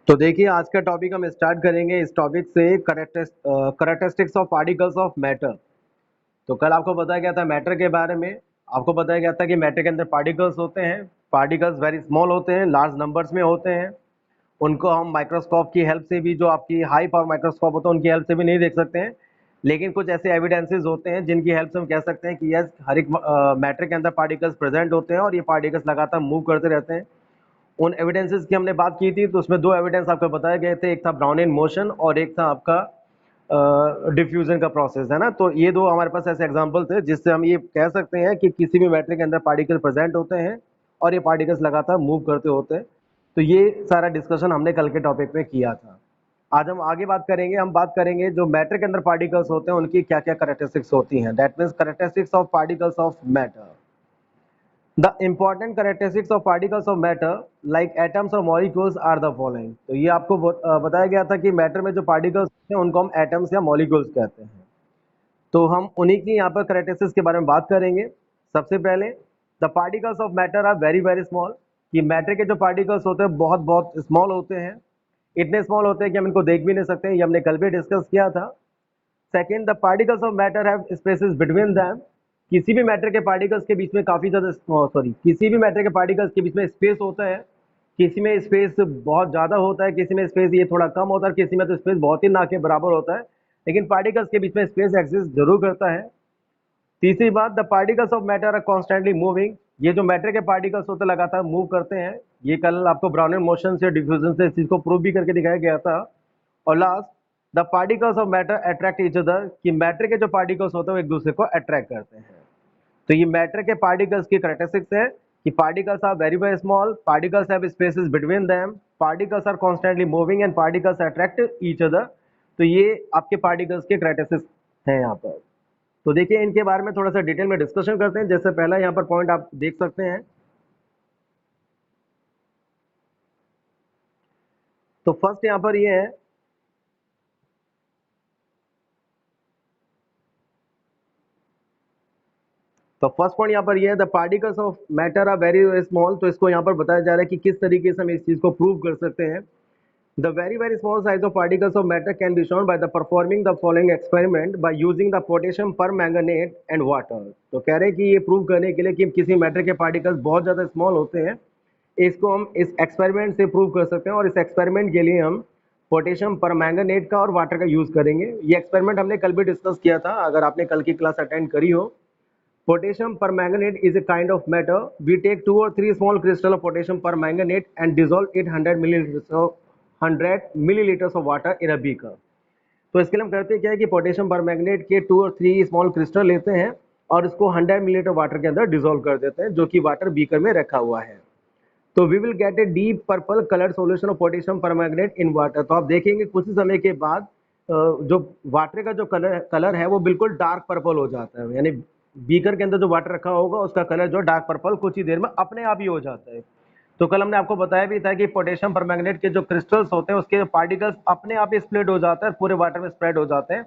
तो देखिए आज का टॉपिक हम स्टार्ट करेंगे इस टॉपिक से characteristics of particles of matter. तो कल आपको बताया गया था मैटर के बारे में। आपको बताया गया था कि मैटर के अंदर पार्टिकल्स होते हैं। पार्टिकल्स वेरी स्मॉल होते हैं, लार्ज नंबर्स में होते हैं। उनको हम माइक्रोस्कोप की हेल्प से भी, जो आपकी हाई पावर माइक्रोस्कोप होता है उनकी हेल्प से भी नहीं देख सकते हैं। लेकिन कुछ ऐसे एविडेंसेस होते हैं जिनकी हेल्प से हम कह सकते हैं कि यस, हर एक मैटर के अंदर पार्टिकल्स प्रेजेंट होते हैं और ये पार्टिकल्स लगातार मूव करते रहते हैं। उन एविडेंसेस की हमने बात की थी, तो उसमें दो एविडेंस आपको बताए गए थे, एक था ब्राउनियन मोशन और एक था आपका डिफ्यूजन का प्रोसेस, है ना। तो ये दो हमारे पास ऐसे एग्जांपल थे जिससे हम ये कह सकते हैं कि किसी भी मैटर के अंदर पार्टिकल प्रेजेंट होते हैं और ये पार्टिकल्स लगातार मूव करते होते हैं। तो ये सारा डिस्कशन हमने कल के टॉपिक में किया था। आज हम आगे बात करेंगे, हम बात करेंगे जो मैटर के अंदर पार्टिकल्स होते हैं उनकी क्या क्या कैरेक्टरिस्टिक्स होती हैं। That means characteristics of particles of matter. The important characteristics of particles of matter like atoms or molecules are the following। तो ये आपको बताया गया था कि मैटर में जो पार्टिकल्स हैं उनको हम एटम्स या मॉलिक्यूल्स कहते हैं। तो हम उन्हीं की यहाँ पर कैरेक्टरिस्टिक्स के बारे में बात करेंगे। सबसे पहले the particles of matter are very very small. कि मैटर के जो पार्टिकल्स होते हैं बहुत बहुत स्मॉल होते हैं। इतने स्मॉल होते हैं कि हम इनको देख भी नहीं सकते, ये हमने कल भी डिस्कस किया था। Second, the particles of matter have spaces between them. किसी भी मैटर के पार्टिकल्स के बीच में काफ़ी ज़्यादा, सॉरी, किसी भी मैटर के पार्टिकल्स के बीच में स्पेस होता है। किसी में स्पेस बहुत ज़्यादा होता है, किसी में स्पेस ये थोड़ा कम होता है, किसी में तो स्पेस बहुत ही ना के बराबर होता है। लेकिन पार्टिकल्स के बीच में स्पेस एग्जिस्ट जरूर करता है। तीसरी बात, the particles of matter are constantly moving. ये जो मैटर के पार्टिकल्स होते हैं लगातार मूव करते हैं। ये कल आपको ब्राउनियन मोशन से, डिफ्यूजन से इस चीज़ को प्रूव भी करके दिखाया गया था। और last, the particles of matter attract each other. कि मैटर के जो पार्टिकल्स होते हैं वो एक दूसरे को अट्रैक्ट करते हैं। तो ये मैटर के पार्टिकल्स की कैरेक्टरिस्टिक्स है कि particles are very very small, particles have spaces between them, particles are constantly moving and particles attract each other. तो ये आपके पार्टिकल्स के कैरेक्टरिस्टिक्स हैं यहाँ पर। तो देखिए इनके बारे में थोड़ा सा डिटेल में डिस्कशन करते हैं। जैसे पहला यहाँ पर पॉइंट आप देख सकते हैं। तो फर्स्ट यहाँ पर ये है, तो फर्स्ट पॉइंट यहाँ पर ये है, the particles of matter are very small. तो इसको यहाँ पर बताया जा रहा है कि किस तरीके से हम इस चीज को प्रूव कर सकते हैं। The very very small size of particles of matter can be shown by the performing the following experiment by using the potassium permanganate and water. तो कह रहे हैं कि ये प्रूव करने के लिए कि किसी मैटर के पार्टिकल्स बहुत ज्यादा स्मॉल होते हैं, इसको हम इस एक्सपेरिमेंट से प्रूव कर सकते हैं। और इस एक्सपेरिमेंट के लिए हम पोटेशियम परमैंगनेट का और वाटर का यूज करेंगे। ये एक्सपेरिमेंट हमने कल भी डिस्कस किया था, अगर आपने कल की क्लास अटेंड करी हो। Potassium permanganate is a kind of matter. We take 2 or 3 small crystal of potassium permanganate and dissolve it 100 milliliters of water in a beaker. तो इसके लिए हम करते क्या है कि पोटेशियम परमैंगनेट के 2 और 3 स्मॉल क्रिस्टल लेते हैं और इसको 100 मिलीलीटर वाटर के अंदर डिसॉल्व कर देते हैं, जो कि वाटर बीकर में रखा हुआ है। तो we will get a deep purple colour solution of potassium permanganate in water. तो आप देखेंगे कुछ ही समय के बाद जो वाटर का जो कलर है वो बिल्कुल डार्क पर्पल हो जाता है। यानी बीकर के अंदर जो वाटर रखा होगा उसका कलर जो डार्क पर्पल कुछ ही देर में अपने आप ही हो जाता है। तो कल हमने आपको बताया भी था कि पोटेशियम परमैंगनेट के जो क्रिस्टल्स होते हैं उसके पार्टिकल्स अपने आप ही स्प्लिट हो जाते हैं, पूरे वाटर में स्प्रेड हो जाते हैं।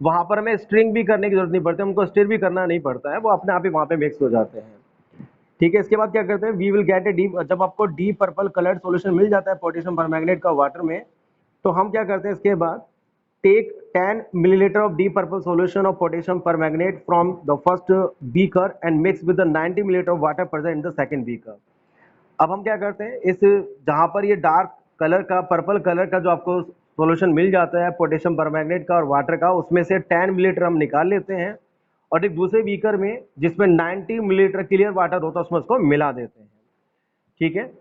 वहां पर हमें स्ट्रिंग भी करने की जरूरत नहीं पड़ती, हमको स्टिर भी करना नहीं पड़ता है, वो अपने आप ही वहां पे मिक्स हो जाते हैं। ठीक है, इसके बाद क्या करते हैं, we will get a deep, जब आपको डीप पर्पल कलर्ड सॉल्यूशन मिल जाता है पोटेशियम परमैंगनेट का वाटर में, तो हम क्या करते हैं इसके बाद, take 10 milliliter of deep purple solution of potassium permanganate from the first beaker and mix with the 90 milliliter of water present in the second beaker। अब हम क्या करते हैं, इस जहां पर ये डार्क कलर का, पर्पल कलर का जो आपको सॉल्यूशन मिल जाता है पोटेशियम परमैंगनेट का और वाटर का, उसमें से 10 मिलीलीटर हम निकाल लेते हैं और एक दूसरे बीकर में जिसमें 90 मिलीलीटर क्लियर वाटर होता है उसमें उसको मिला देते हैं। ठीक है,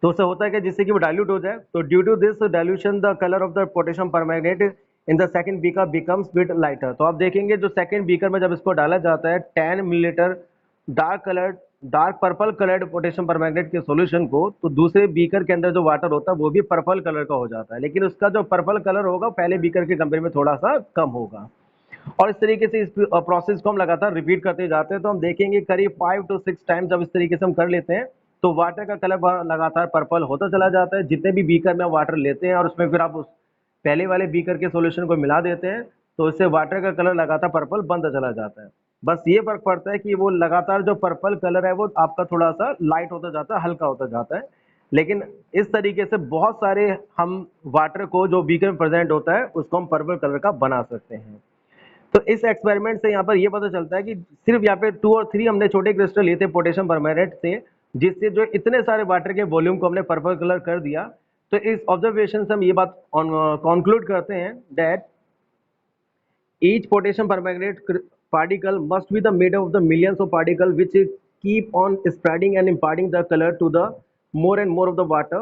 तो उससे होता है कि जिससे कि वो डाइल्यूट हो जाए। तो due to this dilution the colour of the potassium permanganate in the second beaker becomes bit lighter. तो आप देखेंगे जो सेकंड बीकर में जब इसको डाला जाता है 10 millilitre dark purple coloured potassium permanganate के सॉल्यूशन को, तो दूसरे बीकर के अंदर जो वाटर होता है वो भी पर्पल कलर का हो जाता है, लेकिन उसका जो पर्पल कलर होगा पहले बीकर के कंपेयर में थोड़ा सा कम होगा। और इस तरीके से इस प्रोसेस को हम लगातार रिपीट करते जाते हैं। तो हम देखेंगे करीब 5 to 6 टाइम जब इस तरीके से हम कर लेते हैं तो वाटर का कलर लगातार पर्पल होता चला जाता है। जितने भी बीकर में वाटर लेते हैं और उसमें फिर आप उस पहले वाले बीकर के सॉल्यूशन को मिला देते हैं तो इससे वाटर का कलर लगातार पर्पल बनता चला जाता है। बस ये फर्क पड़ता है कि वो लगातार जो पर्पल कलर है वो आपका थोड़ा सा लाइट होता जाता है, हल्का होता जाता है, लेकिन इस तरीके से बहुत सारे हम वाटर को जो बीकर में प्रेजेंट होता है उसको हम पर्पल कलर का बना सकते हैं। तो इस एक्सपेरिमेंट से यहाँ पर ये पता चलता है कि सिर्फ यहाँ पे 2 और 3 हमने छोटे क्रिस्टल लिए थे पोटेशियम परमैंगनेट से, जिससे जो इतने सारे वाटर के वॉल्यूम को हमने पर्पल कलर कर दिया। तो इस ऑब्जर्वेशन से हम ये बात कंक्लूड करते हैं that each potassium permanganate particle must be the made of the millions of particles which keep on spreading and imparting the color to the more and more of the water।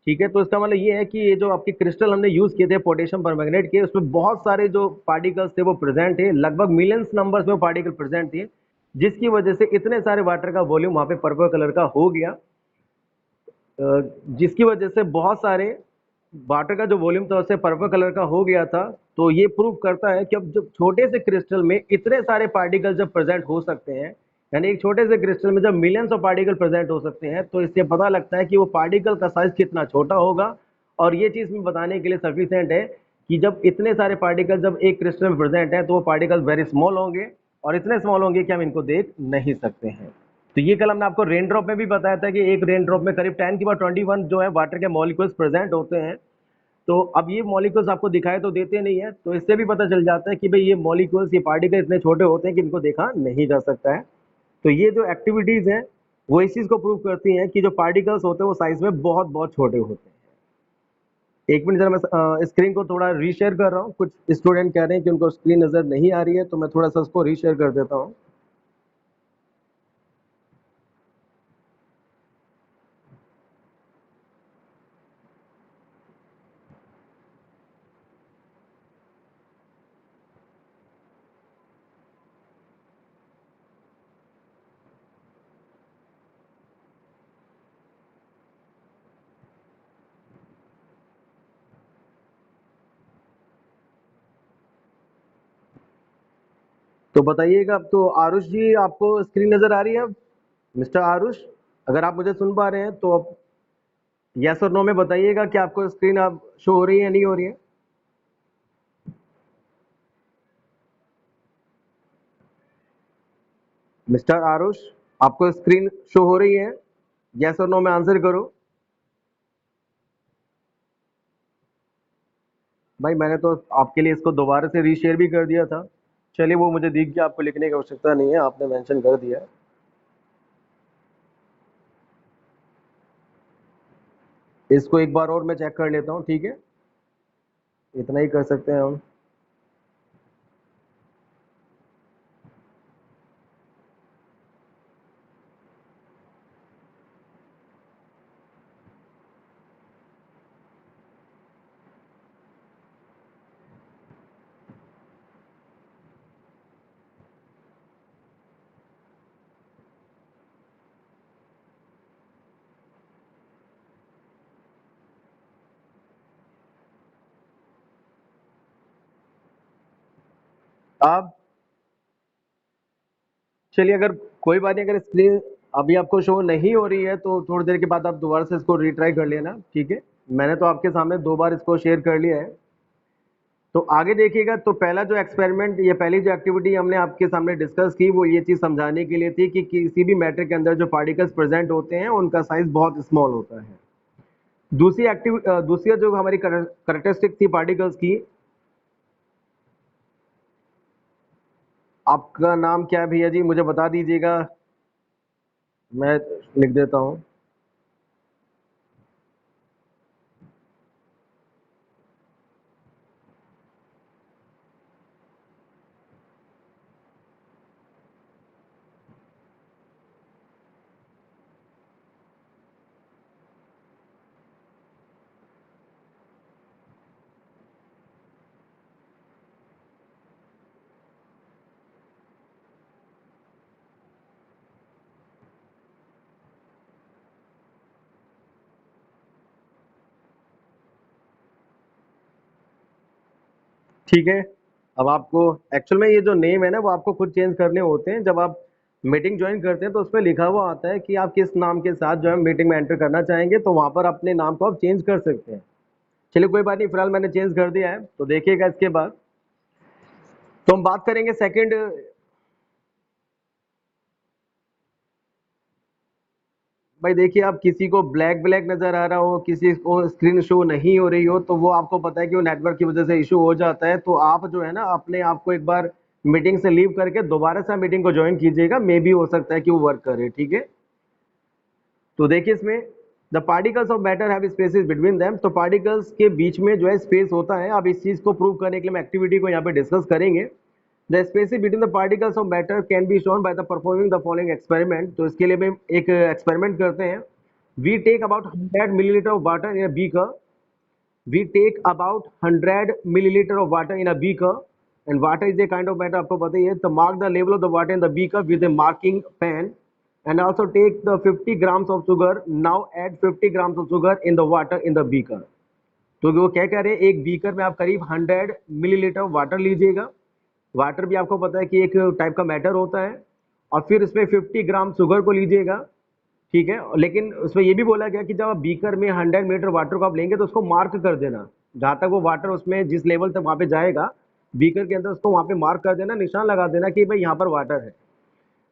ठीक है, तो इसका मतलब ये है कि ये जो आपके क्रिस्टल हमने यूज किए थे पोटेशियम परमैंगनेट के, उसमें बहुत सारे जो पार्टिकल्स थे वो प्रेजेंट थे, लगभग मिलियंस नंबर्स में पार्टिकल प्रेजेंट थे, जिसकी वजह से इतने सारे वाटर का वॉल्यूम वहां पे पर्पल कलर का हो गया, जिसकी वजह से बहुत सारे वाटर का जो वॉल्यूम था उससे पर्पल कलर का हो गया था। तो ये प्रूव करता है कि अब जब छोटे से क्रिस्टल में इतने सारे पार्टिकल जब प्रेजेंट हो सकते हैं, यानी एक छोटे से क्रिस्टल में जब मिलियंस ऑफ पार्टिकल प्रेजेंट हो सकते हैं, तो इससे पता लगता है कि वो पार्टिकल का साइज कितना छोटा होगा। और ये चीज़ मैं बताने के लिए सफिशिएंट है कि जब इतने सारे पार्टिकल जब एक क्रिस्टल में प्रेजेंट है तो वो पार्टिकल वेरी स्मॉल होंगे, और इतने स्मॉल होंगे कि हम इनको देख नहीं सकते हैं। तो ये कल हमने आपको रेन ड्रॉप में भी बताया था कि एक रेन ड्रॉप में करीब 10⁻21 जो है वाटर के मॉलिक्यूल्स प्रेजेंट होते हैं। तो अब ये मॉलिक्यूल्स आपको दिखाई तो देते नहीं है, तो इससे भी पता चल जाता है कि भाई ये मॉलिक्यूल्स, ये पार्टिकल इतने छोटे होते हैं कि इनको देखा नहीं जा सकता है। तो ये जो एक्टिविटीज हैं वो इस चीज को प्रूव करती हैं कि जो पार्टिकल्स होते हैं वो साइज में बहुत बहुत छोटे होते हैं। एक मिनट जरा मैं स्क्रीन को थोड़ा रीशेयर कर रहा हूँ, कुछ स्टूडेंट कह रहे हैं कि उनको स्क्रीन नजर नहीं आ रही है, तो मैं थोड़ा सा उसको रीशेयर कर देता हूँ। तो बताइएगा अब, तो आरुष जी आपको स्क्रीन नजर आ रही है? मिस्टर आरुष, अगर आप मुझे सुन पा रहे हैं तो आप यस और नो में बताइएगा कि आपको स्क्रीन अब शो हो रही है या नहीं हो रही है। मिस्टर आरुष, आपको स्क्रीन शो हो रही है? यस और नो में आंसर करो। भाई मैंने तो आपके लिए इसको दोबारा से रीशेयर भी कर दिया था। चलिए, वो मुझे दिख गया, आपको लिखने की आवश्यकता नहीं है, आपने मेंशन कर दिया है। इसको एक बार और मैं चेक कर लेता हूँ, ठीक है? इतना ही कर सकते हैं हम। आप चलिए, अगर कोई बात नहीं, अगर स्क्रीन अभी आपको शो नहीं हो रही है तो थोड़ी देर के बाद आप दोबारा से इसको रीट्राई कर लेना, ठीक है? मैंने तो आपके सामने 2 बार इसको शेयर कर लिया है। तो आगे देखिएगा, तो पहला जो एक्सपेरिमेंट, ये पहली जो एक्टिविटी हमने आपके सामने डिस्कस की, वो ये चीज़ समझाने के लिए थी कि किसी भी मैटर के अंदर जो पार्टिकल्स प्रेजेंट होते हैं उनका साइज बहुत स्मॉल होता है। दूसरी जो हमारी करेक्टरिस्टिक थी पार्टिकल्स की, आपका नाम क्या है भैया जी, मुझे बता दीजिएगा, मैं लिख देता हूँ। ठीक है, अब आपको एक्चुअल में ये जो नेम है ना वो आपको खुद चेंज करने होते हैं। जब आप मीटिंग ज्वाइन करते हैं तो उसमें लिखा हुआ आता है कि आप किस नाम के साथ जो है मीटिंग में एंटर करना चाहेंगे, तो वहां पर अपने नाम को आप चेंज कर सकते हैं। चलिए कोई बात नहीं, फिलहाल मैंने चेंज कर दिया है, तो देखिएगा इसके बाद। तो हम बात करेंगे सेकंड। भाई देखिए, आप किसी को ब्लैक ब्लैक नजर आ रहा हो, किसी को स्क्रीन शो नहीं हो रही हो, तो वो आपको पता है कि वो नेटवर्क की वजह से इशू हो जाता है। तो आप जो है ना, अपने आप को एक बार मीटिंग से लीव करके दोबारा से मीटिंग को ज्वाइन कीजिएगा, मे बी हो सकता है कि वो वर्क करे, ठीक है। तो देखिए इसमें the particles of matter have spaces between them, तो पार्टिकल्स के बीच में जो है स्पेस होता है। अब इस चीज को प्रूव करने के लिए हम एक्टिविटी को यहाँ पे डिस्कस करेंगे। The spaces between the particles of matter can be shown by the performing the following experiment. तो इसके लिए हम एक एक्सपेरिमेंट करते हैं। We take about 100 milliliter of water in a beaker. We take about 100 milliliter of water in a beaker, and water is a kind of matter, आपको पता ही है। तो mark the level of the water in the beaker with a marking pen, and also take the 50 grams of sugar. Now add 50 grams of sugar in the water in the beaker. तो वो क्या कह रहे हैं, एक beaker में आप करीब 100 मिलीलीटर वाटर लीजिएगा। वाटर भी आपको पता है कि एक टाइप का मैटर होता है। और फिर इसमें 50 ग्राम शुगर को लीजिएगा, ठीक है। लेकिन उसमें ये भी बोला गया कि जब आप बीकर में 100 मिलीलीटर वाटर को आप लेंगे तो उसको मार्क कर देना, जहाँ तक वो वाटर उसमें जिस लेवल तक वहाँ पे जाएगा बीकर के अंदर, उसको वहाँ पे मार्क कर देना, निशान लगा देना कि भाई यहाँ पर वाटर है,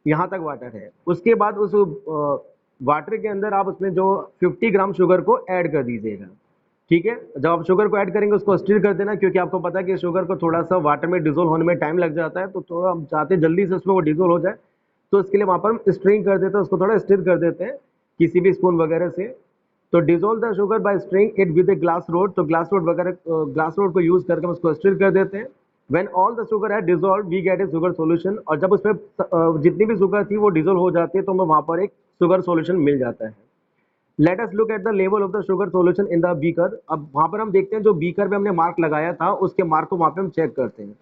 यहाँ तक वाटर है। उसके बाद उस वाटर के अंदर आप उसमें जो 50 ग्राम शुगर को ऐड कर दीजिएगा, ठीक है। जब आप शुगर को ऐड करेंगे उसको स्टिर कर देना, क्योंकि आपको पता है कि शुगर को थोड़ा सा वाटर में डिजोल्व होने में टाइम लग जाता है। तो थोड़ा हम चाहते हैं जल्दी से उसमें वो डिजोल्व हो जाए, तो इसके लिए वहाँ पर हम स्ट्रिंग कर देते हैं, उसको थोड़ा स्टिर कर देते हैं किसी भी स्पून वगैरह से। तो dissolve the sugar by string it with a glass rod, तो ग्लास रोड वगैरह ग्लास रोड को यूज करके हम उसको स्टिर कर देते हैं। व्हेन ऑल द शुगर है dissolve we get a sugar solution, और जब उसमें जितनी भी शुगर थी वो डिजोल्व हो जाती है तो हमें वहाँ पर एक शुगर सॉल्यूशन मिल जाता है। Let us look at the level of the sugar solution in the beaker. अब वहाँ पर हम देखते हैं जो बीकर में हमने मार्क लगाया था उसके मार्क को वहाँ पे हम चेक करते हैं।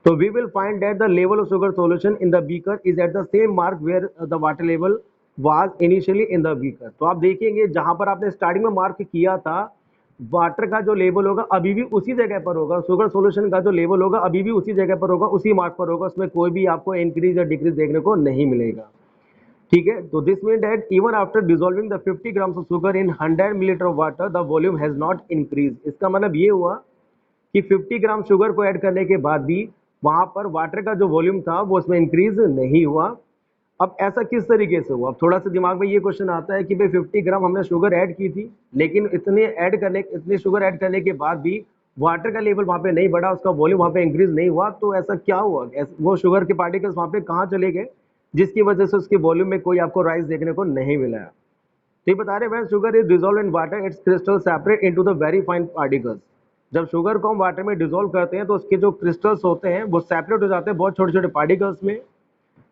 तो we will find that the level of sugar solution in the beaker is at the same mark where the water level was initially in the beaker. तो आप देखेंगे जहां पर आपने स्टार्टिंग में मार्क किया था वाटर का जो लेवल होगा अभी भी उसी जगह पर होगा, शुगर सॉल्यूशन का जो लेवल होगा अभी भी उसी जगह पर होगा, उसी मार्क पर होगा, उसमें कोई भी आपको इंक्रीज या डिक्रीज देखने को नहीं मिलेगा, ठीक है। तो this mean that even after dissolving the 50 grams of sugar in 100 millilitre of water the volume has not increase. इसका मतलब ये हुआ कि 50 ग्राम शुगर को ऐड करने के बाद भी वहां पर वाटर का जो वॉल्यूम था वो उसमें इंक्रीज नहीं हुआ। अब ऐसा किस तरीके से हुआ? अब थोड़ा सा दिमाग में ये क्वेश्चन आता है कि भाई 50 ग्राम हमने शुगर ऐड की थी, लेकिन इतने शुगर ऐड करने के बाद भी वाटर का लेवल वहां पे नहीं बढ़ा, उसका वॉल्यूम वहां पे इंक्रीज नहीं हुआ। तो ऐसा क्या हुआ? वो शुगर के पार्टिकल्स वहां पे कहाँ चले गए जिसकी वजह से उसके वॉल्यूम में कोई आपको राइज देखने को नहीं मिला है? तो ये बता रहे हैं sugar is dissolve in water it's crystal separate into the very fine particles. जब शुगर को हम वाटर में डिजोल्व करते हैं तो उसके जो क्रिस्टल्स होते हैं वो सेपरेट हो जाते हैं बहुत छोटे छोटे पार्टिकल्स में।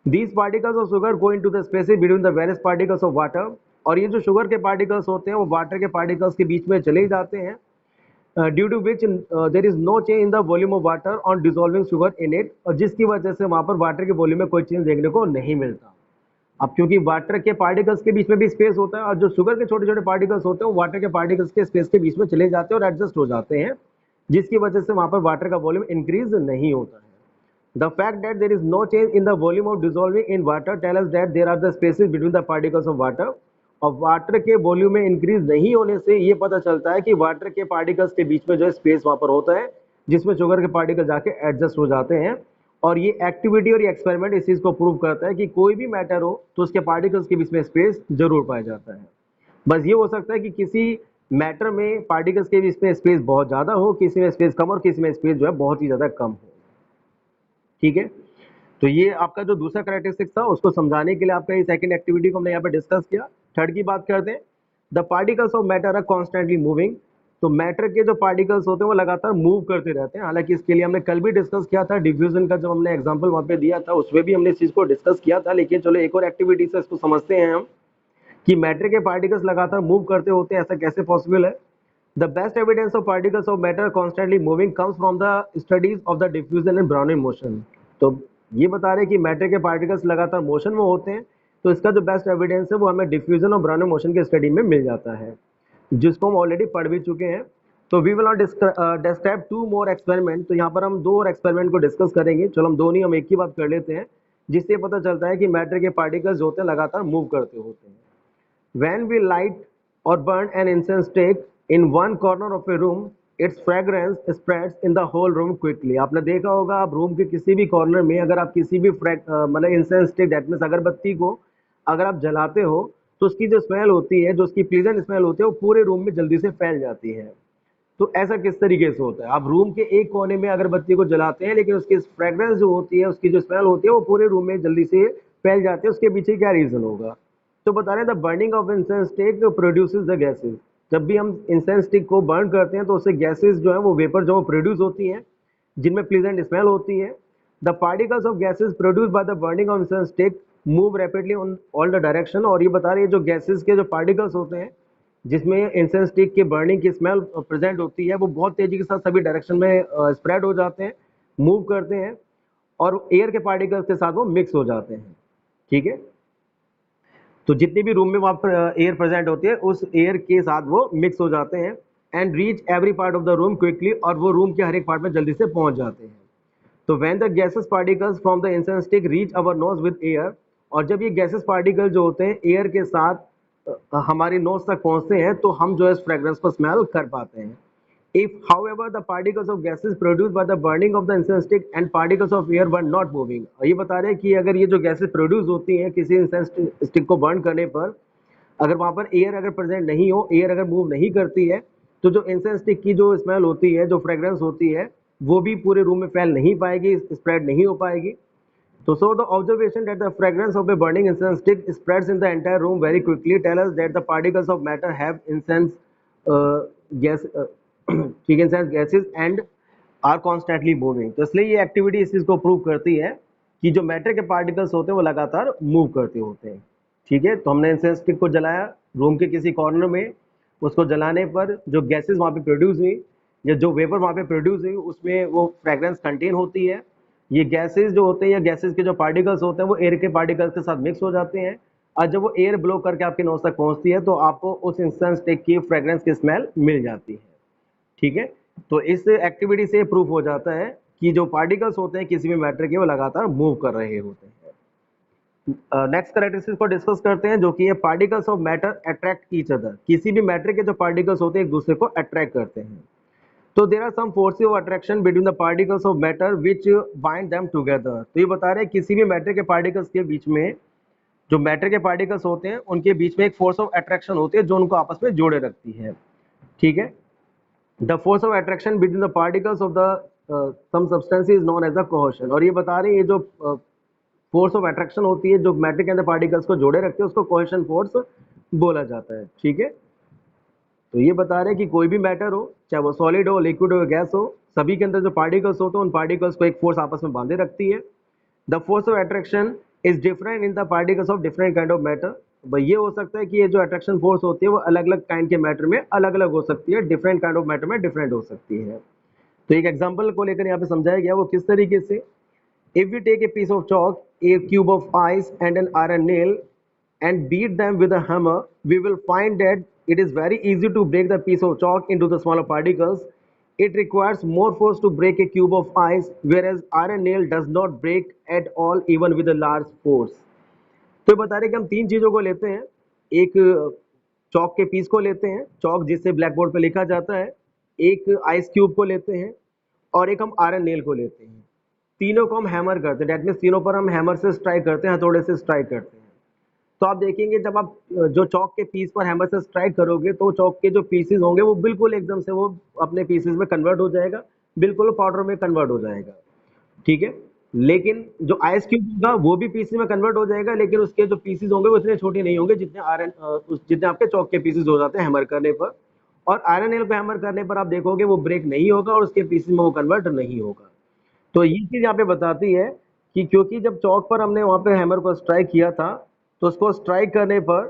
These particles of sugar go into the spaces between the various particles of water, और ये जो शुगर के पार्टिकल्स होते हैं वो वाटर के पार्टिकल्स के बीच में चले जाते हैं, due to which there is no change in the volume of water on dissolving sugar in it, और जिसकी वजह से वहां पर वाटर के वॉल्यूम में कोई चेंज देखने को नहीं मिलता। अब क्योंकि वाटर के पार्टिकल्स के बीच में भी स्पेस होता है और जो शुगर के छोटे छोटे पार्टिकल्स होते हैं वो वाटर के पार्टिकल्स के स्पेस के बीच में चले जाते हैं और एडजस्ट हो जाते हैं, जिसकी वजह से वहां पर वाटर का वॉल्यूम इंक्रीज नहीं होता है। The fact that there is no change in the volume of dissolving in water tell us that there are the spaces between the particles of water. और वाटर के वॉल्यूम में increase नहीं होने से ये पता चलता है कि वाटर के पार्टिकल्स के बीच में जो स्पेस वहां पर होता है जिसमें शुगर के पार्टिकल जाके एडजस्ट हो जाते हैं। और ये एक्टिविटी और ये एक्सपेरिमेंट इस चीज को प्रूव करता है कि कोई भी मैटर हो तो उसके पार्टिकल्स के बीच में स्पेस जरूर पाया जाता है। बस ये हो सकता है कि किसी मैटर में पार्टिकल्स के बीच में स्पेस बहुत ज्यादा हो, किसी में स्पेस कम और किसी में स्पेस जो है बहुत ही ज्यादा कम हो, ठीक है। तो ये आपका जो दूसरा कैरेक्टरिस्टिक था उसको समझाने के लिए आपका ये सेकंड एक्टिविटी को हमने यहाँ पे डिस्कस किया। थर्ड की बात करते हैं। The particles of matter are constantly moving. तो मैटर के जो पार्टिकल्स होते हैं वो लगातार मूव करते रहते हैं। हालांकि इसके लिए हमने कल भी डिस्कस किया था डिफ्यूजन का, जब हमने एग्जांपल वहाँ पे दिया था उसमें भी हमने इस चीज को डिस्कस किया था। लेकिन चलो एक और एक्टिविटी से इसको समझते हैं हम कि मैटर के पार्टिकल्स लगातार मूव करते होते हैं, ऐसा कैसे पॉसिबल है। The best evidence of particles of matter constantly moving comes from the studies of the diffusion and browning motion. तो ये बता रहे हैं कि मैटर के पार्टिकल्स लगातार मोशन में होते हैं, तो इसका जो बेस्ट एविडेंस है वो हमें डिफ्यूजन और ब्राउनिंग मोशन के स्टडी में मिल जाता है, जिसको हम ऑलरेडी पढ़ भी चुके हैं। तो we will not describe two more experiment. तो यहाँ पर हम दो और एक्सपेरिमेंट को डिस्कस करेंगे। चलो हम दो नहीं, हम एक ही बात कर लेते हैं, जिससे पता चलता है कि मैटर के पार्टिकल्स जो होते हैं लगातार मूव करते होते हैं। When we light or burn an incense stick in one corner of a room, its fragrance spreads in the whole room quickly. आपने देखा होगा आप रूम के किसी भी कॉर्नर में अगर आप किसी भी मतलब इंसेंस स्टिक दैट मीन्स अगरबत्ती को अगर आप जलाते हो तो उसकी जो स्मेल होती है, जो उसकी प्लीजेंट स्मेल होती है, वो पूरे रूम में जल्दी से फैल जाती है। तो ऐसा किस तरीके से होता है? आप रूम के एक कोने में अगरबत्ती को जलाते हैं, लेकिन उसकी फ्रेग्रेंस जो होती है, उसकी जो स्मेल होती है, वो पूरे रूम में जल्दी से फैल जाती है। उसके पीछे क्या रीजन होगा? तो बता रहे हैं the burning of incense stick produces the gases. जब भी हम इंसेंस स्टिक को बर्न करते हैं तो उससे गैसेस जो है वो वेपर जो प्रोड्यूस होती हैं, जिनमें प्लीजेंट स्मेल होती है। The particles of gases produce by the burning of incense stick move rapidly on all the direction. और ये बता रही है जो गैसेस के जो पार्टिकल्स होते हैं, जिसमें इंसेंस स्टिक की बर्निंग की स्मेल प्रेजेंट होती है, वो बहुत तेजी के साथ सभी डायरेक्शन में स्प्रेड हो जाते हैं, मूव करते हैं, और एयर के पार्टिकल्स के साथ वो मिक्स हो जाते हैं। ठीक है, तो जितनी भी रूम में वहाँ पर एयर प्रेजेंट होती है, उस एयर के साथ वो मिक्स हो जाते हैं and reach every part of the room quickly, और वो रूम के हर एक पार्ट में जल्दी से पहुंच जाते हैं। तो when the gases particles from the incense stick reach our knows with air, और जब ये गैसेस पार्टिकल जो होते हैं एयर के साथ हमारी नोज तक पहुंचते हैं, तो हम जो है फ्रेग्रेंस को स्मेल कर पाते हैं। If, however, the particles of gases produced by the burning of the incense stick and particles of air were not moving, ये बता रहे हैं कि अगर ये जो गैसेस प्रोड्यूस होती हैं किसी इंसेंस स्टिक को बर्न करने पर, अगर वहाँ पर एयर अगर प्रेजेंट नहीं हो, एयर अगर मूव नहीं करती है, तो जो इंसेंस स्टिक की जो स्मेल होती है, जो फ्रेग्रेंस होती है, वो भी पूरे रूम में फैल नहीं पाएगी, स्प्रेड नहीं हो पाएगी। तो so the observation that the fragrance of a burning incense stick spreads in the entire room very quickly tell us that the particles of matter have incense gas ठीक है, incense gases and are constantly moving। तो इसलिए ये activity इस चीज़ को prove करती है कि जो मैटर के पार्टिकल्स होते हैं वो लगातार मूव करते होते हैं। ठीक है, तो हमने इंसेंस स्टिक को जलाया रूम के किसी कॉर्नर में, उसको जलाने पर जो गैसेस वहाँ पे प्रोड्यूस हुई, या जो वेपर वहाँ पे प्रोड्यूस हुई, उसमें वो फ्रेग्रेंस कंटेन होती है। ये गैसेस जो होते हैं या गैसेस के जो पार्टिकल्स होते हैं वो एयर के पार्टिकल्स के साथ मिक्स हो जाते हैं, और जब वो एयर ब्लो करके आपके नोज तक पहुंचती है तो आपको उस इंसेंस स्टिक की फ्रेग्रेंस की स्मेल मिल जाती है। ठीक है, तो इस एक्टिविटी से प्रूफ हो जाता है कि जो पार्टिकल्स होते हैं किसी भी मैटर के, वो लगातार मूव कर रहे होते हैं। नेक्स्ट कैरेक्टरिस्टिक्स को डिस्कस करते हैं, जो कि ये particles of matter attract each other. किसी भी मैटर के जो पार्टिकल्स होते हैं एक दूसरे को अट्रैक्ट करते हैं। तो there are some forces of attraction between the particles of matter which bind them together. तो ये बता रहे हैं किसी भी मैटर के पार्टिकल्स के बीच में, जो मैटर के पार्टिकल्स होते हैं उनके बीच में एक फोर्स ऑफ अट्रैक्शन होती है जो उनको आपस में जोड़े रखती है। ठीक है, the force of attraction between the particles of the same substance is known as the cohesion. और ये बता रहे हैं ये जो फोर्स ऑफ अट्रैक्शन होती है जो मैटर के अंदर पार्टिकल्स को जोड़े रखते हैं, उसको कोहेशन फोर्स बोला जाता है। ठीक है, तो ये बता रहे हैं कि कोई भी मैटर हो, चाहे वो सॉलिड हो, लिक्विड हो, गैस हो, सभी के अंदर जो पार्टिकल्स होते हैं उन पार्टिकल्स को एक फोर्स आपस में बांधे रखती है। The force of attraction is different in the particles of different kind of matter. भाई ये हो सकता है कि ये जो अट्रैक्शन फोर्स होती है वो अलग अलग काइंड के मैटर में अलग अलग हो सकती है, डिफरेंट काइंड ऑफ मैटर में डिफरेंट हो सकती है। तो एक एग्जाम्पल को लेकर यहाँ पे समझाया गया, वो किस तरीके से, if we take a piece of chalk, a cube of ice and an iron nail and beat them with a hammer, we will find that it is very easy to break the piece of chalk into the smaller particles. It requires more force to break a cube of ice, whereas iron nail does not break at all even with a large force. तो बता रहे कि हम तीन चीज़ों को लेते हैं, एक चौक के पीस को लेते हैं, चौक जिससे ब्लैक बोर्ड पे लिखा जाता है, एक आइस क्यूब को लेते हैं, और एक हम आयरन नेल को लेते हैं। तीनों को हम हैमर करते हैं, डेट मीन्स तीनों पर हम हैमर से स्ट्राइक करते हैं, हथौड़े से स्ट्राइक करते हैं। तो आप देखेंगे जब आप जो चौक के पीस पर हैमर से स्ट्राइक करोगे तो चौक के जो पीसेस होंगे वो बिल्कुल एकदम से वो अपने पीसेस में कन्वर्ट हो जाएगा, बिल्कुल पाउडर में कन्वर्ट हो जाएगा। ठीक है, लेकिन जो आइस क्यूब होगा वो भी पीसेस में कन्वर्ट हो जाएगा, लेकिन उसके जो पीसेस होंगे वो इतने छोटे नहीं होंगे जितने जितने आपके चौक के पीसेस हो जाते हैं हैमर करने पर। और आयरन नेल पे हैमर करने पर आप देखोगे वो ब्रेक नहीं होगा और उसके पीसेस में वो कन्वर्ट नहीं होगा। तो ये चीज़ यहाँ पे बताती है कि क्योंकि जब चौक पर हमने वहाँ पे हैमर को स्ट्राइक किया था, तो उसको स्ट्राइक करने पर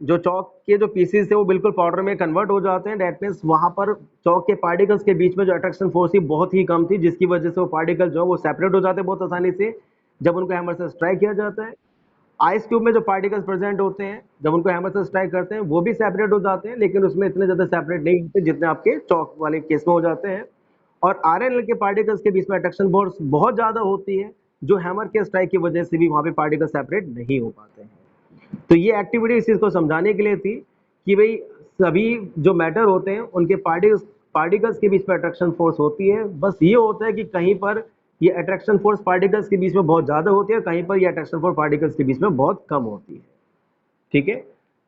जो चौक के जो पीसेस थे वो बिल्कुल पाउडर में कन्वर्ट हो जाते हैं। डेट मीन्स वहाँ पर चौक के पार्टिकल्स के बीच में जो अट्रैक्शन फोर्स थी बहुत ही कम थी, जिसकी वजह से वो पार्टिकल जो है वो सेपरेट हो जाते हैं बहुत आसानी से जब उनको हैमर से स्ट्राइक किया जाता है। आइस क्यूब में जो पार्टिकल्स प्रेजेंट होते हैं जब उनको हैमर से स्ट्राइक करते हैं वो भी सेपरेट हो जाते हैं, लेकिन उसमें इतने ज़्यादा सेपरेट नहीं होते जितने आपके चौक वाले केस में हो जाते हैं। और आयरन के पार्टिकल्स के बीच में अट्रैक्शन फोर्स बहुत ज़्यादा होती है, जो हैमर के स्ट्राइक की वजह से भी वहाँ पे पार्टिकल सेपरेट नहीं हो पाते हैं। तो ये एक्टिविटी इस चीज़ को समझाने के लिए थी कि भाई सभी जो मैटर होते हैं उनके पार्टिकल्स के बीच में अट्रैक्शन फोर्स होती है। बस ये होता है कि कहीं पर ये अट्रैक्शन फोर्स पार्टिकल्स के बीच में बहुत ज़्यादा होती है, कहीं पर ये अट्रैक्शन फोर्स पार्टिकल्स के बीच में बहुत कम होती है। ठीक है,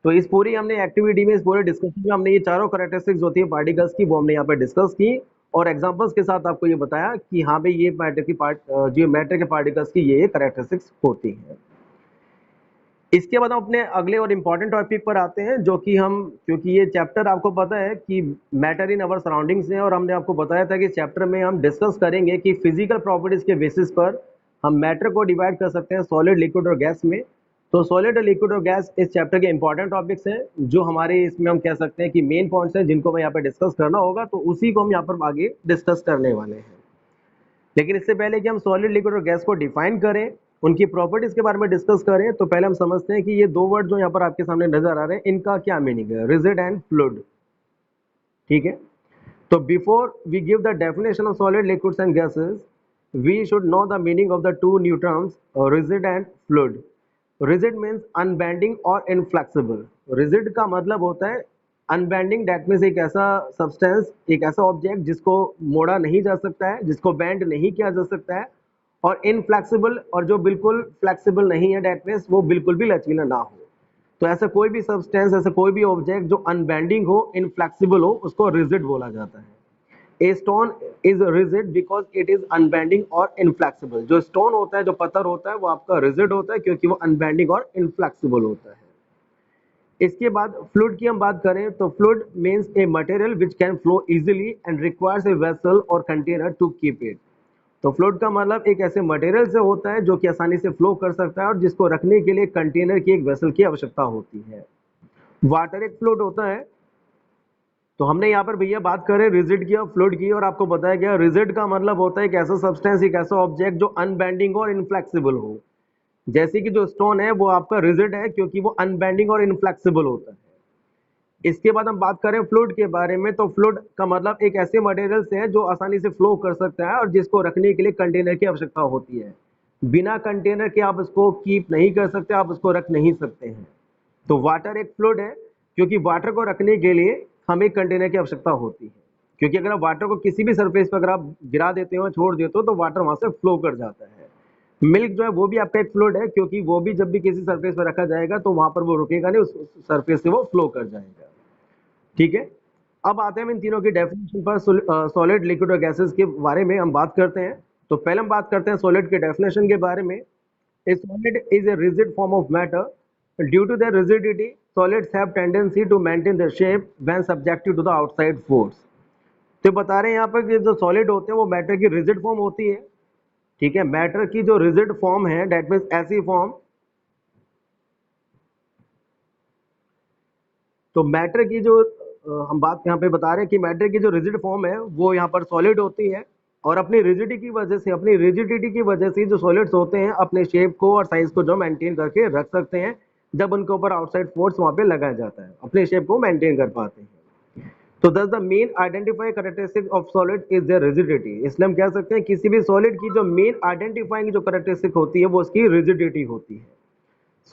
तो इस पूरी हमने एक्टिविटी में, इस पूरे डिस्कशन में हमने ये चारों कैरेक्टरिस्टिक्स होती है पार्टिकल्स की, वो हमने यहाँ पे डिस्कस की और एग्जांपल्स के साथ आपको ये बताया कि हाँ भाई ये मैटर के पार्टिकल्स की ये कैरेक्टरिस्टिक्स होती हैं। इसके बाद हम अपने अगले और इम्पॉर्टेंट टॉपिक पर आते हैं, जो कि हम, क्योंकि ये चैप्टर आपको पता है कि मैटर इन अवर सराउंडिंग्स है, और हमने आपको बताया था कि चैप्टर में हम डिस्कस करेंगे कि फिजिकल प्रॉपर्टीज के बेसिस पर हम मैटर को डिवाइड कर सकते हैं सॉलिड, लिक्विड और गैस में। तो सॉलिड, लिक्विड और गैस इस चैप्टर के इंपॉर्टेंट टॉपिक्स हैं, जो हमारे इसमें हम कह सकते हैं कि मेन पॉइंट्स हैं जिनको मैं यहाँ पे डिस्कस करना होगा, तो उसी को हम यहाँ पर आगे डिस्कस करने वाले हैं। लेकिन इससे पहले कि हम सॉलिड, लिक्विड और गैस को डिफाइन करें, उनकी प्रॉपर्टीज के बारे में डिस्कस करें, तो पहले हम समझते हैं कि ये दो वर्ड जो यहाँ पर आपके सामने नजर आ रहे हैं, इनका क्या मीनिंग है, रिजिड एंड फ्लूइड। ठीक है, तो before we give the definition of solid, liquids and gases, we should know the meaning of the two new terms, rigid and fluid. Rigid means unbending और इनफ्लेक्सिबल। रिजिड का मतलब होता है अनबेंडिंग, that means एक ऐसा सब्सटेंस, एक ऐसा object जिसको मोड़ा नहीं जा सकता है, जिसको बेंड नहीं किया जा सकता है, और इनफ्लेक्सिबल, और जो बिल्कुल फ्लेक्सिबल नहीं है, डेट मीन्स वो बिल्कुल भी लचीला ना हो। तो ऐसा कोई भी सब्सटेंस, ऐसा कोई भी ऑब्जेक्ट जो अनबेंडिंग हो, इनफ्लेक्सिबल हो, उसको रिजिड बोला जाता है। A stone is rigid because it is unbending और इनफ्लेक्सिबल। जो स्टोन होता है, जो पत्थर होता है, वो आपका रिजिड होता है क्योंकि वो अनबेंडिंग और इनफ्लेक्सिबल होता है। इसके बाद फ्लूइड की हम बात करें तो fluid means a material which can flow easily and requires a vessel और कंटेनर टू कीप इट। तो फ्लूइड का मतलब एक ऐसे मटेरियल से होता है जो कि आसानी से फ्लो कर सकता है और जिसको रखने के लिए कंटेनर की, एक वेसल की आवश्यकता होती है। वाटर एक फ्लूइड होता है। तो हमने यहाँ पर भैया बात करें रिजिड की और फ्लूइड की, और आपको बताया गया रिजिड का मतलब होता है एक ऐसा सब्सटेंस, एक ऐसा ऑब्जेक्ट जो अनबेंडिंग और इनफ्लेक्सिबल हो। जैसे कि जो स्टोन है वो आपका रिजिड है क्योंकि वो अनबेंडिंग और इनफ्लेक्सिबल होता है। इसके बाद हम बात करें फ्लूइड के बारे में, तो फ्लूइड का मतलब एक ऐसे मटेरियल से है जो आसानी से फ्लो कर सकता है और जिसको रखने के लिए कंटेनर की आवश्यकता होती है। बिना कंटेनर के आप उसको कीप नहीं कर सकते, आप उसको रख नहीं सकते हैं। तो वाटर एक फ्लूइड है क्योंकि वाटर को रखने के लिए हमें कंटेनर की आवश्यकता होती है, क्योंकि अगर आप वाटर को किसी भी सरफेस पर अगर आप गिरा देते हो, छोड़ देते हो, तो वाटर वहां से फ्लो कर जाता है। मिल्क जो है वो भी आपका एक फ्लूइड है, क्योंकि वो भी जब भी किसी सरफेस पर रखा जाएगा तो वहां पर वो रुकेगा नहीं, उस सरफेस से वो फ्लो कर जाएगा। ठीक है, अब आते हैं हम इन तीनों की डेफिनेशन पर। सॉलिड, लिक्विड और गैसेस के बारे में हम बात करते हैं। तो पहले हम बात करते हैं सॉलिड के डेफिनेशन के बारे में। A solid is a rigid form of matter. Due to their rigidity, solids have tendency to maintain their shape when subjected to the outside force. तो बता रहे हैं यहाँ पर कि जो सॉलिड होते हैं वो मैटर की रिजिड फॉर्म होती है। ठीक है, मैटर की जो रिजिड फॉर्म है, डेट मीन्स ऐसी फॉर्म, तो मैटर की जो हम बात यहाँ पे बता रहे हैं कि मैटर की जो रिजिड फॉर्म है वो यहाँ पर सॉलिड होती है, और अपनी रिजिडिटी की वजह से, अपनी रिजिडिटी की वजह से जो सॉलिड्स होते हैं अपने शेप को और साइज को जो मेंटेन करके रख सकते हैं, जब उनके ऊपर आउटसाइड फोर्स वहां पे लगाया जाता है, अपने शेप को मेंटेन कर पाते हैं। तो thus the main identifying characteristic of solid is their rigidity. इसलिए हम कह सकते हैं किसी भी सॉलिड की जो मेन आइडेंटिफाइंग जो कैरेक्टरिस्टिक होती है वो उसकी रिजिडिटी होती है।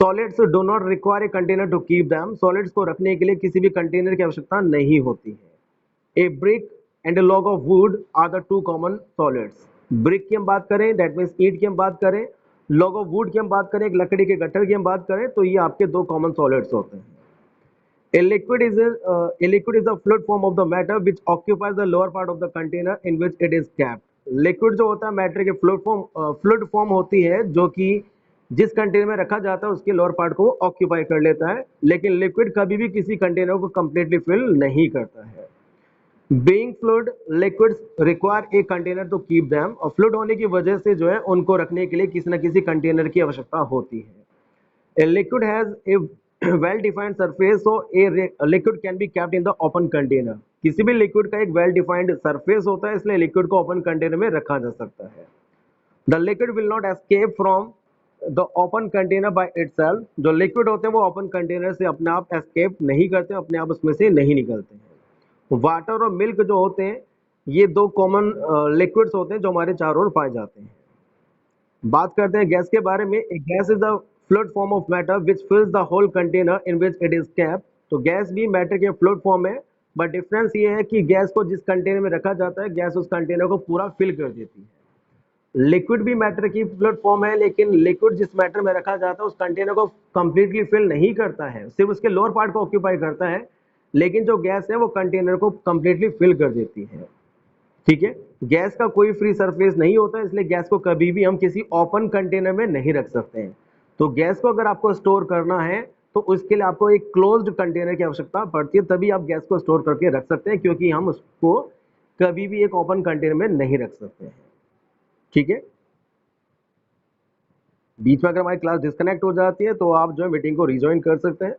Solids do not require a container to keep them. Solids को रखने के लिए किसी भी कंटेनर की आवश्यकता नहीं होती है। A brick and a log of wood are the two common solids. Brick की हम बात करें, दैट मीन्स ईंट की हम बात करें, लॉग ऑफ वुड की हम बात करें, एक लकड़ी के गट्ठर की हम बात करें, तो ये आपके दो कॉमन सॉलिड्स होते हैं। A liquid is a fluid form of the matter which occupies the lower part of the container in which it is kept. Liquid जो होता है मैटर के फ्लूइड फॉर्म होती है, जो कि जिस कंटेनर में रखा जाता है उसके लोअर पार्ट को ऑक्यूपाई कर लेता है, लेकिन लिक्विड कभी भी किसी कंटेनर को कंप्लीटली फिल नहीं करता है। Being fluid, liquids require a container to keep them, और फ्लूइड होने की वजह से जो है उनको रखने के लिए किसी न किसी कंटेनर की आवश्यकता होती है। A liquid has a well-defined surface, so a liquid can be kept in the open container. किसी भी लिक्विड का एक वेल डिफाइंड सरफेस होता है, इसलिए लिक्विड को ओपन कंटेनर में रखा जा सकता है। The liquid will not escape from the open container by itself. जो लिक्विड होते हैं वो ओपन कंटेनर से अपने आप एस्केप नहीं करते, अपने आप उसमें से नहीं निकलते हैं। वाटर और मिल्क जो होते हैं ये दो कॉमन लिक्विड्स होते हैं जो हमारे चारों ओर पाए जाते हैं। बात करते हैं गैस के बारे में। Gas is the fluid form of matter which fills the whole container in which it is kept. तो गैस भी मैटर के फ्लूइड फॉर्म है, बट डिफरेंस ये है कि गैस को जिस कंटेनर में रखा जाता है, गैस उस कंटेनर को पूरा फिल कर देती है। लिक्विड भी मैटर की फ्लूइड फॉर्म है, लेकिन लिक्विड जिस मैटर में रखा जाता है उस कंटेनर को कंप्लीटली फिल नहीं करता है, सिर्फ उसके लोअर पार्ट को ऑक्यूपाई करता है, लेकिन जो गैस है वो कंटेनर को कंप्लीटली फिल कर देती है। ठीक है, गैस का कोई फ्री सरफेस नहीं होता, इसलिए गैस को कभी भी हम किसी ओपन कंटेनर में नहीं रख सकते हैं। तो गैस को अगर आपको स्टोर करना है तो उसके लिए आपको एक क्लोज्ड कंटेनर की आवश्यकता पड़ती है, तभी आप गैस को स्टोर करके रख सकते हैं, क्योंकि हम उसको कभी भी एक ओपन कंटेनर में नहीं रख सकते हैं। ठीक है, बीच में अगर हमारी क्लास डिस्कनेक्ट हो जाती है तो आप जो है मीटिंग को रिज्वाइन कर सकते हैं।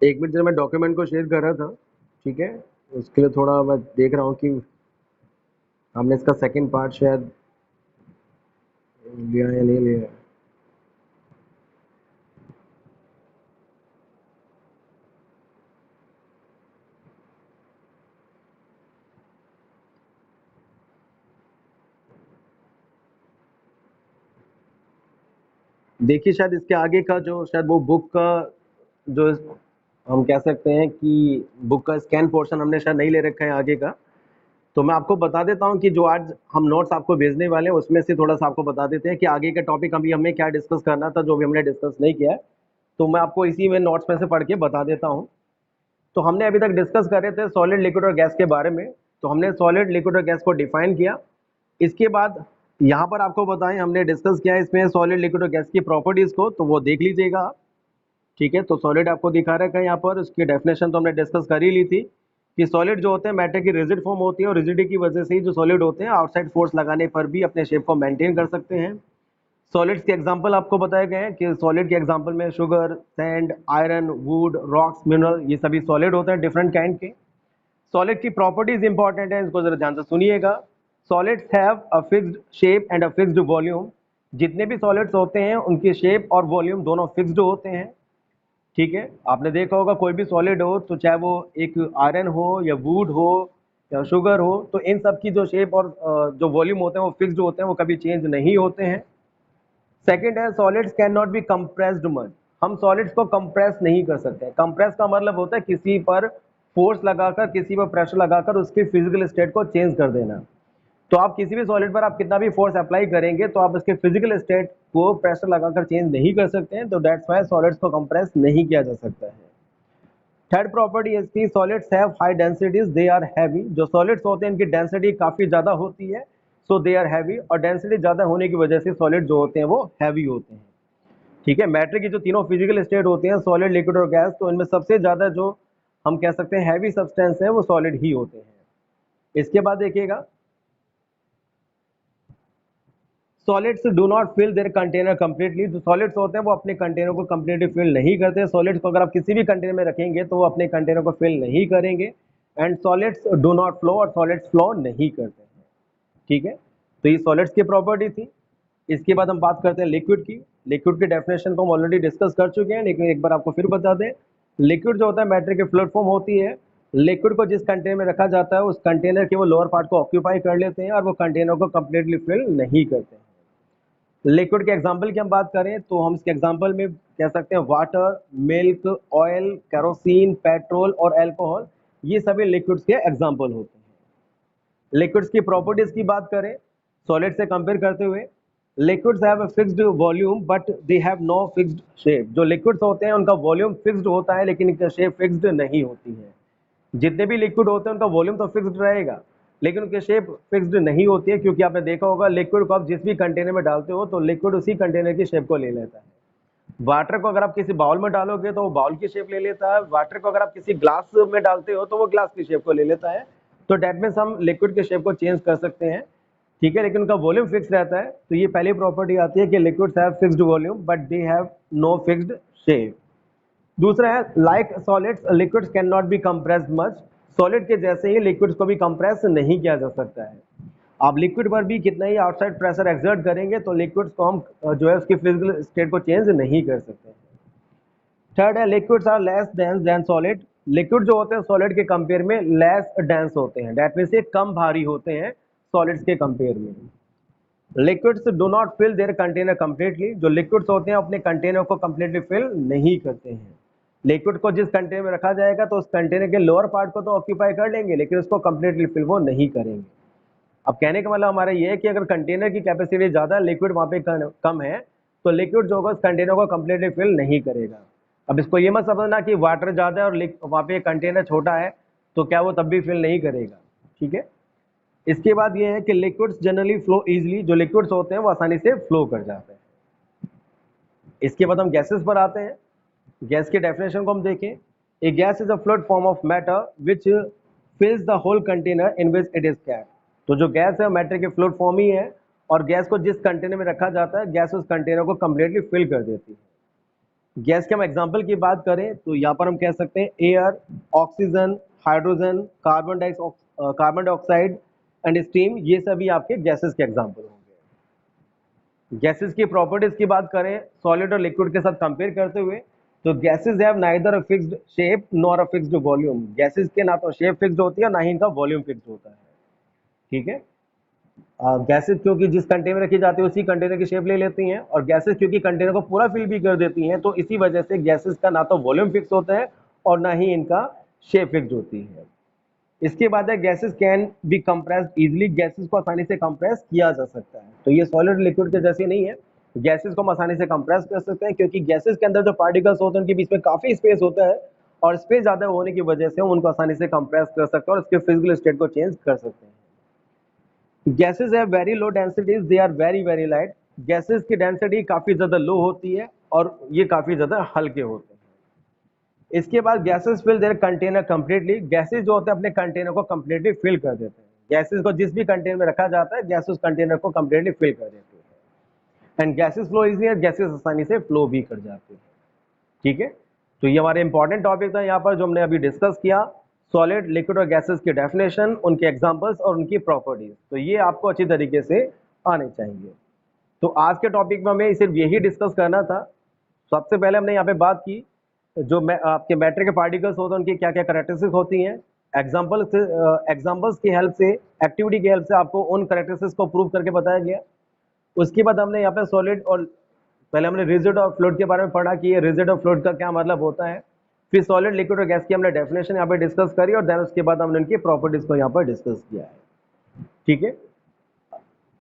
एक मिनट, जरा मैं डॉक्यूमेंट को शेयर कर रहा था। ठीक है, उसके लिए थोड़ा मैं देख रहा हूँ कि हमने इसका सेकंड पार्ट शायद लिया या नहीं लिया। देखिए, शायद इसके आगे का जो शायद वो बुक का जो हम कह सकते हैं कि बुक का स्कैन पोर्शन हमने शायद नहीं ले रखा है आगे का। तो मैं आपको बता देता हूँ कि जो आज हम नोट्स आपको भेजने वाले हैं उसमें से थोड़ा सा आपको बता देते हैं कि आगे का टॉपिक अभी हमें क्या डिस्कस करना था, जो भी हमने डिस्कस नहीं किया है। तो मैं आपको इसी में नोट्स में से पढ़ के बता देता हूँ। तो हमने अभी तक डिस्कस कर रहे थे सॉलिड, लिक्विड और गैस के बारे में। तो हमने सॉलिड, लिक्विड और गैस को डिफाइन किया। इसके बाद यहाँ पर आपको बताएं हमने डिस्कस किया इसमें सॉलिड, लिक्विड और गैस की प्रॉपर्टीज को, तो वो देख लीजिएगा आप। ठीक है, तो सॉलिड आपको दिखा रखा है यहाँ पर, उसकी डेफिनेशन तो हमने डिस्कस कर ही ली थी कि सॉलिड जो होते हैं मैटर की रिजिड फॉर्म होती है, और रिजिडिटी की वजह से ही जो सॉलिड होते हैं आउटसाइड फोर्स लगाने पर भी अपने शेप को मेंटेन कर सकते हैं। सॉलिड्स के एग्जांपल आपको बताए गए हैं कि सॉलिड के एग्जांपल में sugar, sand, iron, would, rocks, mineral, ये सभी सॉलिड होते हैं डिफरेंट काइंड के। सॉलिड की प्रॉपर्टीज इंपॉर्टेंट है, इसको जरा ध्यान से सुनिएगा। Solids have a fixed shape and a fixed volume. जितने भी सॉलिड्स होते हैं उनकी शेप और वॉल्यूम दोनों फिक्स्ड होते हैं। ठीक है, आपने देखा होगा कोई भी सॉलिड हो तो चाहे वो एक आयरन हो या वुड हो या शुगर हो, तो इन सब की जो शेप और जो वॉल्यूम होते हैं वो फिक्स्ड होते हैं, वो कभी चेंज नहीं होते हैं। सेकंड है solids can not be compressed much. हम सॉलिड्स को कंप्रेस नहीं कर सकते। कंप्रेस का मतलब होता है किसी पर फोर्स लगाकर, किसी पर प्रेशर लगाकर उसकी फिजिकल स्टेट को चेंज कर देना। तो आप किसी भी सॉलिड पर आप कितना भी फोर्स अप्लाई करेंगे तो आप उसके फिजिकल स्टेट को प्रेशर लगाकर चेंज नहीं कर सकते हैं, तो दैट्स व्हाई सॉलिड्स को कंप्रेस नहीं किया जा सकता है। थर्ड प्रॉपर्टी इज की solids have high densities, they are heavy. जो सॉलिड्स होते हैं इनकी डेंसिटी काफी ज्यादा होती है, सो दे आर हैवी, और डेंसिटी ज्यादा होने की वजह से सॉलिड जो होते हैं वो हैवी होते हैं। ठीक है, मैटर की जो तीनों फिजिकल स्टेट होती हैं सॉलिड, लिक्विड और गैस, तो इनमें सबसे ज्यादा जो हम कह सकते हैं हैवी सब्सटेंस है वो सॉलिड ही होते हैं। इसके बाद देखिएगा, solids do not fill their container completely. जो सॉलिड्स होते हैं वो अपने कंटेनर को कंप्लीटली फिल नहीं करते। सॉलिड्स को अगर आप किसी भी कंटेनर में रखेंगे तो वो अपने कंटेनर को फिल नहीं करेंगे। And solids do not flow, और सॉलिड्स फ्लो नहीं करते हैं। ठीक है, तो ये सॉलिड्स की प्रॉपर्टी थी। इसके बाद हम बात करते हैं लिक्विड की। लिक्विड की डेफिनेशन को हम ऑलरेडी डिस्कस कर चुके हैं, लेकिन एक बार आपको फिर बता दें। लिक्विड जो होता है मैटर की फ्लूइड फॉर्म होती है। लिक्विड को जिस कंटेनर में रखा जाता है उस कंटेनर के वो लोअर पार्ट को ऑक्यूपाई कर लेते हैं और वो कंटेनर को कंप्लीटली फिल नहीं करते हैं। लिक्विड के एग्जाम्पल की हम बात करें तो हम इसके एग्जाम्पल में कह सकते हैं water, milk, oil, kerosene, petrol और अल्कोहल, ये सभी लिक्विड्स के एग्जाम्पल होते हैं। लिक्विड्स की प्रॉपर्टीज की बात करें सॉलिड से कंपेयर करते हुए, liquids have a fixed volume but they have no fixed shape. जो लिक्विड्स होते हैं उनका वॉल्यूम फिक्स्ड होता है लेकिन इनकी शेप फिक्स्ड नहीं होती है। जितने भी लिक्विड होते हैं उनका वॉल्यूम तो फिक्स्ड रहेगा लेकिन उनकी शेप फिक्स्ड नहीं होती है, क्योंकि आपने देखा होगा लिक्विड को आप जिस भी कंटेनर में डालते हो तो लिक्विड उसी कंटेनर की शेप को ले लेता है। वाटर को अगर आप किसी बाउल में डालोगे तो वो बाउल की शेप ले लेता है। वाटर को अगर आप किसी ग्लास में डालते हो तो वो ग्लास की शेप को ले लेता है। तो डेट मीन्स हम लिक्विड की शेप को चेंज कर सकते हैं। ठीक है, लेकिन उनका वॉल्यूम फिक्स रहता है। तो ये पहली प्रॉपर्टी आती है कि liquids have fixed volume but they have no fixed shape. दूसरा है like solids liquids can not be compressed much, solid के जैसे ही लिक्विड्स को भी कंप्रेस नहीं किया जा सकता है। आप लिक्विड पर भी कितना ही आउटसाइड प्रेशर एक्सर्ट करेंगे तो लिक्विड्स को हम जो है उसकी फिजिकल स्टेट को चेंज नहीं कर सकते। थर्ड है liquids are less dense than solid, liquid जो होते हैं सॉलिड के कंपेयर में लेस डेंस होते हैं, डेट मीन्स ये कम भारी होते हैं सॉलिड्स के कंपेयर में। Liquids do not fill their container completely, जो लिक्विड्स होते हैं अपने कंटेनर को कंप्लीटली फिल नहीं करते हैं। लिक्विड को जिस कंटेनर में रखा जाएगा तो उस कंटेनर के लोअर पार्ट को तो ऑक्यूपाई कर लेंगे लेकिन उसको कंप्लीटली फिल वो नहीं करेंगे। अब कहने का मतलब हमारा ये है कि अगर कंटेनर की कैपेसिटी ज़्यादा लिक्विड वहाँ पे कम है तो लिक्विड जो होगा उस कंटेनर को कंप्लीटली फिल नहीं करेगा। अब इसको ये मत समझना कि वाटर ज़्यादा है और वहाँ पे कंटेनर छोटा है तो क्या वो तब भी फिल नहीं करेगा। ठीक है, इसके बाद ये है कि लिक्विड्स जनरली फ्लो इजीली, जो लिक्विड्स होते हैं वो आसानी से फ्लो कर जाते हैं। इसके बाद हम गैसेस पर आते हैं। गैस की डेफिनेशन को हम देखें, a gas is a fluid form of matter which fills the whole container in which it is capped. तो जो गैस है मैटर के फ्लूइड फॉर्म ही है और गैस को जिस कंटेनर में रखा जाता है गैस उस कंटेनर को कंप्लीटली फिल कर देती है। गैस के हम एग्जांपल की बात करें तो यहाँ पर हम कह सकते हैं air, oxygen, hydrogen, carbon dioxide and steam, ये सभी आपके गैसेस के एग्जांपल होंगे। गैसेस की प्रॉपर्टीज की बात करें सॉलिड और लिक्विड के साथ कंपेयर करते हुए तो gases have neither a fixed shape nor a fixed volume, gases के ना तो शेप फिक्स्ड होती है ना ही इनका वॉल्यूम फिक्स्ड होता है। ठीक है, गैसेस क्योंकि जिस कंटेनर में रखी जाती है उसी कंटेनर की शेप ले लेती हैं और गैसेस क्योंकि कंटेनर को पूरा फिल भी कर देती हैं तो इसी वजह से गैसेस का ना तो वॉल्यूम फिक्स होता है और ना ही इनका शेप फिक्स्ड होती है। इसके बाद है gases can be compressed easily, gases को आसानी से कंप्रेस किया जा सकता है। तो ये सॉलिड लिक्विड के जैसे नहीं है, गैसेस को हम आसानी से कंप्रेस कर सकते हैं क्योंकि गैसेस के अंदर जो पार्टिकल्स होते हैं उनके बीच में काफ़ी स्पेस होता है और स्पेस ज़्यादा होने की वजह से हम उनको आसानी से कंप्रेस कर सकते हैं और उसके फिजिकल स्टेट को चेंज कर सकते हैं। Gases have very low densities, they are very very light, gases की डेंसिटी काफ़ी ज़्यादा लो होती है और ये काफ़ी ज़्यादा हल्के होते हैं। इसके बाद gases fill their container completely, gases जो होते हैं अपने कंटेनर को कंप्लीटली फिल कर देते हैं। गैसेस को जिस भी कंटेनर में रखा जाता है गैस उस कंटेनर को कंप्लीटली फिल कर देती है and gases flow easily, gases आसानी से फ्लो भी कर जाती है। ठीक है, तो ये हमारे इंपॉर्टेंट टॉपिक था यहाँ पर जो हमने अभी डिस्कस किया, सॉलिड, लिक्विड और गैसेस की डेफिनेशन, उनके एग्जांपल्स और उनकी प्रॉपर्टीज। तो ये आपको अच्छी तरीके से आने चाहिए। तो आज के टॉपिक में हमें सिर्फ यही डिस्कस करना था। सबसे पहले हमने यहाँ पे बात की जो आपके मैटर के पार्टिकल्स होते हैं उनकी क्या क्या कैरेक्टरिस्टिक्स होती हैं, एग्जाम्पल्स की हेल्प से, एक्टिविटी की हेल्प से आपको उन कैरेक्टरिस्टिक्स को प्रूव करके बताया गया। उसके बाद हमने यहाँ पे सॉलिड और पहले हमने रिजिड और फ्लूइड के बारे में पढ़ा कि ये रिजिड और फ्लूइड का क्या मतलब होता है। फिर सॉलिड, लिक्विड और गैस की हमने डेफिनेशन यहाँ पे डिस्कस करी और देन उसके बाद हमने उनकी प्रॉपर्टीज को यहाँ पर डिस्कस किया है। ठीक है।